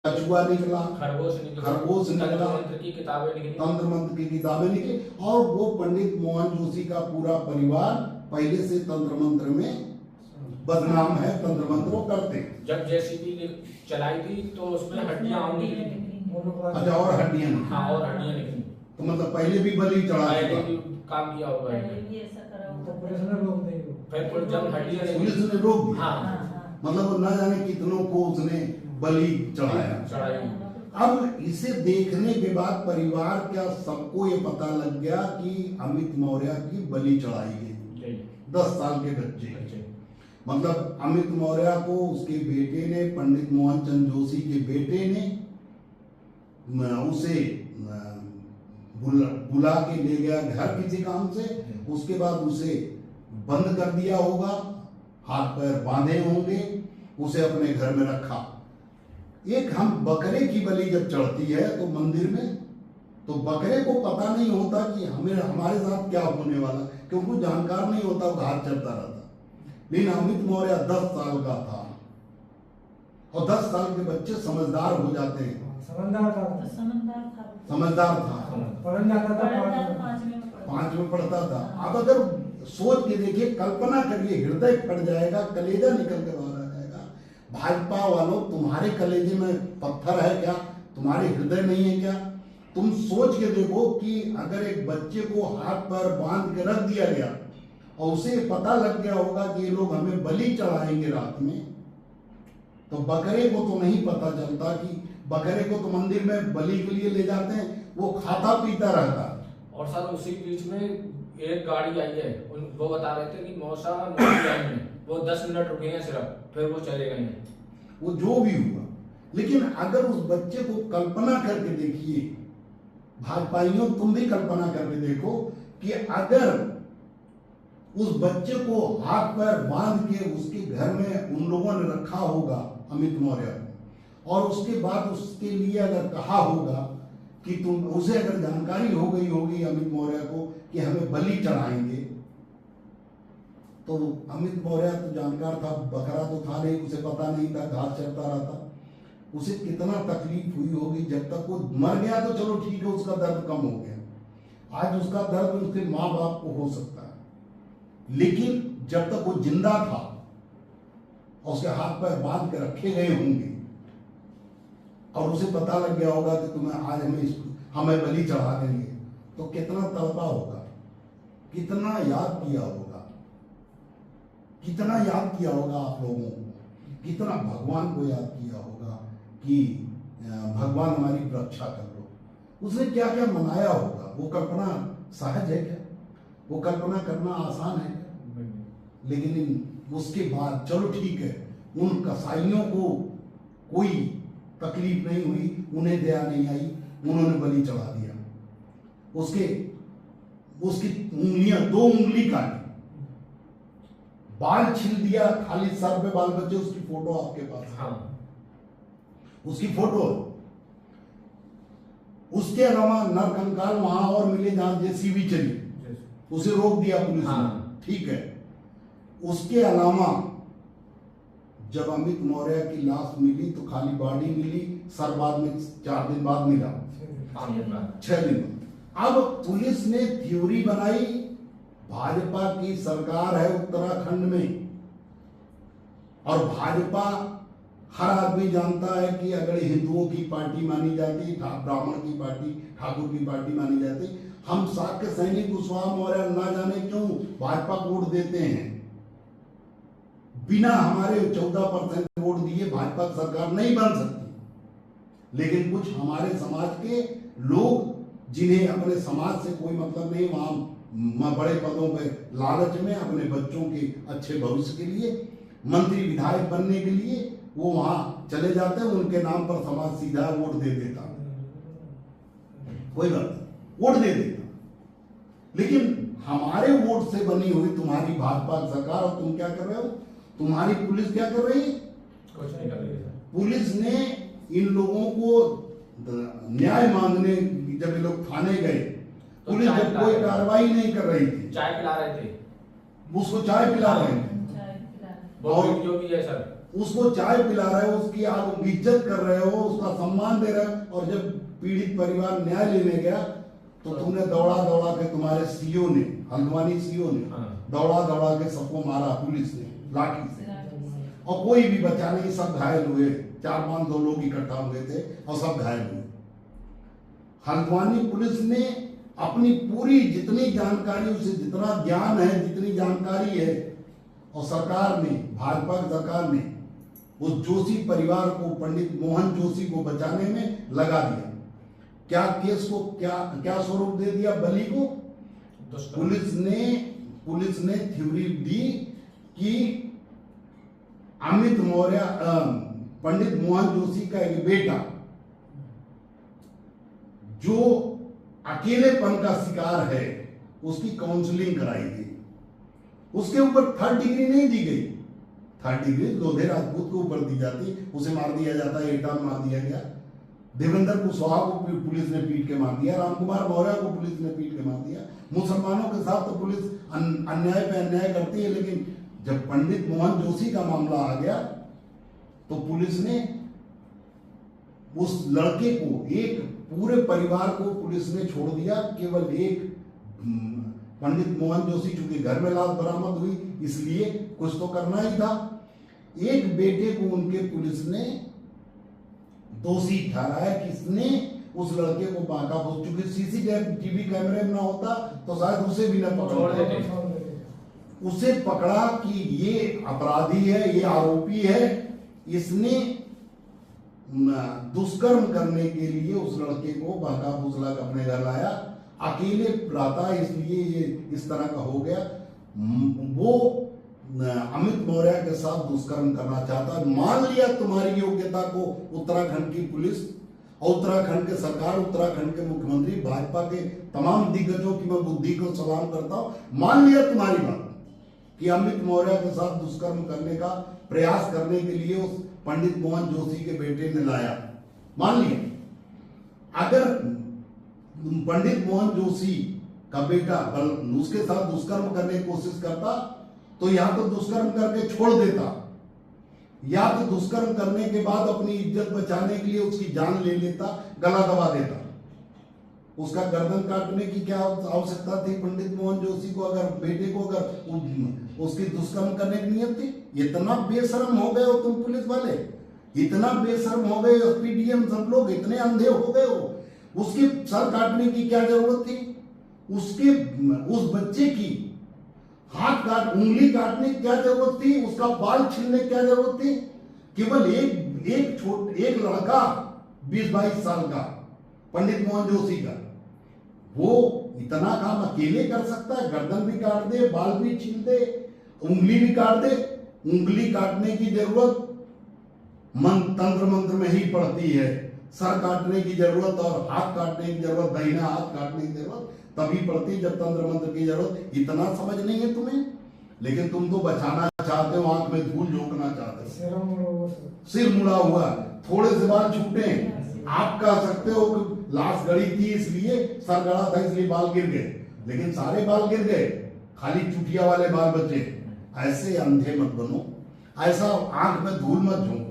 कछुआ निकला, खरगोश निकला, तंत्र मंत्र की किताबें निकली। और वो पंडित मोहन जोशी का पूरा परिवार पहले से तंत्र मंत्र में बदनाम है, तंत्र मंत्र करते। जब जेसीबी चलाई थी तो उसमें हड्डियां आम निकली। अच्छा, और हड्डियां निकली। हाँ, और हड्डियां निकली। तो मतलब पहले भी बलि चढ़ा काम किया होगा। फिर जब हड्डियां पुलिस ने रोक दिया। हाँ, मतलब न जाने कितनों को उसने बलि चढ़ाया। अब इसे देखने के बाद परिवार क्या सबको ये पता लग गया कि अमित मौर्य की बलि चढ़ाई गई। 10 साल के बच्चे। मतलब अमित मौर्य को उसके बेटे ने, पंडित मोहन चंद जोशी के बेटे ने उसे बुला के ले गया घर किसी काम से। उसके बाद उसे बंद कर दिया होगा, हाथ पैर बांधे होंगे, उसे अपने घर में रखा। एक हम बकरे की बलि जब चढ़ती है तो मंदिर में, तो बकरे को पता नहीं होता कि हमारे साथ क्या होने वाला, क्योंकि जानकार नहीं होता, वो घात चलता रहता। लेकिन अमित मौर्य 10 साल का था, और 10 साल के बच्चे समझदार हो जाते हैं। समझदार था। 5 में पढ़ता था। अब अगर सोच के देखिए, कल्पना करिए, हृदय फट जाएगा, कलेजा निकल कर बाहर आ जाएगा। भाजपा वालों, तुम्हारे कलेजे में पत्थर है क्या? तुम्हारे हृदय नहीं है क्या? तुम सोच के देखो कि अगर एक बच्चे को हाथ पर बांध के रख दिया गया और उसे पता लग गया होगा कि ये लोग हमें बलि चढ़ाएंगे रात में, तो बकरे को तो नहीं पता चलता कि बकरे को तो मंदिर में बलि के लिए ले जाते हैं, वो खाता पीता रहता। और सर उसी बीच में एक गाड़ी आई है, वो बता रहे थे कि मौसा नहीं आएंगे, वो 10 मिनट रुके हैं सिर्फ, फिर वो चले गए हैं। वो जो भी हुआ, लेकिन अगर उस बच्चे को कल्पना करके देखिए, भाजपाइयों तुम भी कल्पना करके देखो कि अगर उस बच्चे को हाथ पैर बांध के उसके घर में उन लोगों ने रखा होगा, अमित मौर्य को, और उसके बाद उसके लिए अगर कहा होगा कि तुम, उसे अगर जानकारी हो गई होगी अमित मौर्य को कि हमें बलि चढ़ाएंगे, तो अमित मौर्य तो जानकार था, बकरा तो था नहीं, उसे पता नहीं था, घास चलता रहता। उसे कितना तकलीफ हुई होगी। जब तक वो मर गया तो चलो ठीक है, उसका दर्द कम हो गया। आज उसका दर्द उसके माँ बाप को हो सकता है, लेकिन जब तक वो जिंदा था और उसके हाथ पैर बांध के रखे गए होंगे और उसे पता लग गया होगा कि तुम्हें आज हमें बलि चढ़ा देंगे, तो कितना तड़पा होगा, कितना याद किया होगा, कितना याद किया होगा आप लोगों को, कितना भगवान को याद किया होगा कि भगवान हमारी रक्षा कर लो। उसने क्या क्या मनाया होगा, वो कल्पना सहज है क्या? वो कल्पना करना आसान है क्या? लेकिन उसके बाद चलो ठीक है, उन कसाईयों को कोई तकलीफ नहीं हुई, उन्हें दया नहीं आई, उन्होंने बलि चढ़ा दिया। उसकी उंगलियां, 2 उंगली काटी, बाल छील दिया, खाली सर पे बाल बचे। उसकी फोटो आपके पास? हाँ। उसकी फोटो। उसके अलावा नरकंकाल वहां और मिले जहां जेसीबी चली, उसे रोक दिया पुलिस ने। हाँ। ठीक है। उसके अलावा जब अमित मौर्य की लाश मिली तो खाली बॉडी मिली, सर बाद में 4 दिन बाद मिला, 6 दिन। अब पुलिस ने थ्योरी बनाई, भाजपा की सरकार है उत्तराखंड में, और भाजपा हर आदमी जानता है कि अगर हिंदुओं की पार्टी मानी जाती, ब्राह्मण की पार्टी, ठाकुर की पार्टी मानी जाती, हम शाक्य सैनिक कुशवाहा मौर्य ना जाने क्यों भाजपा को वोट देते हैं। बिना हमारे 14% वोट दिए भाजपा सरकार नहीं बन सकती। लेकिन कुछ हमारे समाज के लोग, जिन्हें अपने समाज से कोई मतलब नहीं, वहां बड़े पदों पे लालच में अपने बच्चों के अच्छे भविष्य के लिए, मंत्री विधायक बनने के लिए वो वहां चले जाते हैं। उनके नाम पर समाज सीधा वोट दे देता, कोई बात नहीं, वोट दे देता। लेकिन हमारे वोट से बनी हुई तुम्हारी भाजपा सरकार, और तुम क्या कर रहे हो? तुम्हारी पुलिस क्या कर रही है? कुछ नहीं कर रही है। पुलिस ने इन लोगों को न्याय मांगने, जब ये लोग थाने गए, पुलिस जब कोई कार्रवाई नहीं कर रही थी, चाय पिला रहे थे, उसको चाय पिला रहे थे, और जो भी है सर, उसको चाय पिला रहे हो, उसकी आप इज्जत कर रहे हो, उसका सम्मान दे रहे हो, और जब पीड़ित परिवार न्याय लेने गया तो तुमने दौड़ा दौड़ा के, तुम्हारे सीओ ने, हल्द्वानी सीओ ने दौड़ा दौड़ा के सबको मारा पुलिस ने लाठी से, और कोई भी बचा नहीं, सब घायल हुए। 4-5 लोग इकट्ठा हुए थे और सब घायल हुए। हल्द्वानी पुलिस ने अपनी पूरी जितनी जानकारी, उसे जितना ज्ञान है, जितनी जानकारी है, और सरकार ने, भाजपा की सरकार ने उस जोशी परिवार को, पंडित मोहन जोशी को बचाने में लगा दिया। क्या केस को क्या स्वरूप दे दिया? बलि को पुलिस ने थ्योरी दी कि अमित मौर्य, पंडित मोहन जोशी का एक बेटा जो अकेलेपन का शिकार है, उसकी काउंसलिंग कराई गई। उसके ऊपर 3rd डिग्री नहीं दी गई। 3rd डिग्री लोधे राजपूत को ऊपर दी जाती, उसे मार दिया जाता, एटा मार दिया गया। देवेंद्र कुशवाहा को पुलिस ने पीट के मार दिया, रामकुमार मौर्य को पुलिस ने पीट के मार दिया। मुसलमानों के साथ तो पुलिस अन्याय पे अन्याय करती है, लेकिन जब पंडित मोहन जोशी का मामला आ गया तो पुलिस ने उस लड़के को, एक पूरे परिवार को पुलिस ने छोड़ दिया। केवल एक पंडित मोहन जोशी, चूंकि घर में लाश बरामद हुई इसलिए कुछ तो करना ही था, एक बेटे को उनके पुलिस ने दोषी ठहराया कि इसने उस लड़के को बांका, हो चूंकि सीसीटीवी कैमरे में ना होता तो शायद उसे भी न पकड़ा, उसे पकड़ा कि ये अपराधी है, ये आरोपी है, इसने दुष्कर्म करने के लिए उस लड़के को बांका फुसला कर अपने घर लाया, अकेले रहता इसलिए ये इस तरह का हो गया। वो अमित मौर्य के साथ दुष्कर्म करना चाहता। मान लिया तुम्हारी योग्यता को उत्तराखंड की पुलिस और उत्तराखंड के सरकार, उत्तराखंड के मुख्यमंत्री, भाजपा के तमाम दिग्गजों की मैं बुद्धि को सलाम करता हूं। मान लिया तुम्हारी बात कि अमित मौर्य के साथ दुष्कर्म करने का प्रयास करने के लिए उस पंडित मोहन जोशी के बेटे ने लाया, मान लिया। अगर पंडित मोहन जोशी का बेटा उसके साथ दुष्कर्म करने की कोशिश करता तो या तो दुष्कर्म करके छोड़ देता, या तो दुष्कर्म करने के बाद अपनी इज्जत बचाने के लिए उसकी जान ले लेता, गला दबा देता। उसका गर्दन काटने की क्या आवश्यकता थी पंडित मोहन जोशी को? अगर बेटे को, अगर उसकी दुष्कर्म करने की नियत थी? इतना बेशर्म हो गए हो तुम पुलिस वाले, इतना बेशर्म हो गए एसपीडीएम, सब लोग इतने अंधे हो गए हो। उसकी सर काटने की क्या जरूरत थी? उसके उस बच्चे की हाथ काट, उंगली काटने की क्या जरूरत थी? उसका बाल छीलने की क्या जरूरत थी? केवल एक लड़का 20-22 साल का पंडित मोहन जोशी का, वो इतना काम अकेले कर सकता है? गर्दन भी काट दे, बाल भी छील दे, उंगली भी काट दे। उंगली काटने की जरूरत तंत्र मंत्र में ही पड़ती है। सर काटने की जरूरत और हाथ काटने की जरूरत, दाहिना हाथ काटने की जरूरत तभी पड़ती है जब तंत्र मंत्र की जरूरत। इतना समझ नहीं है तुम्हें, लेकिन तुम तो बचाना चाहते हो, आंख में धूल झोंकना चाहते हो। सिर मुड़ा हुआ, थोड़े से बाल छूटे, आप कह सकते हो कि लाश गड़ी थी इसलिए, सर गड़ा था इसलिए बाल गिर गए, लेकिन सारे बाल गिर गए, खाली चुटिया वाले बाल बचे। ऐसे अंधे मत बनो, ऐसा आंख में धूल मत झोंको।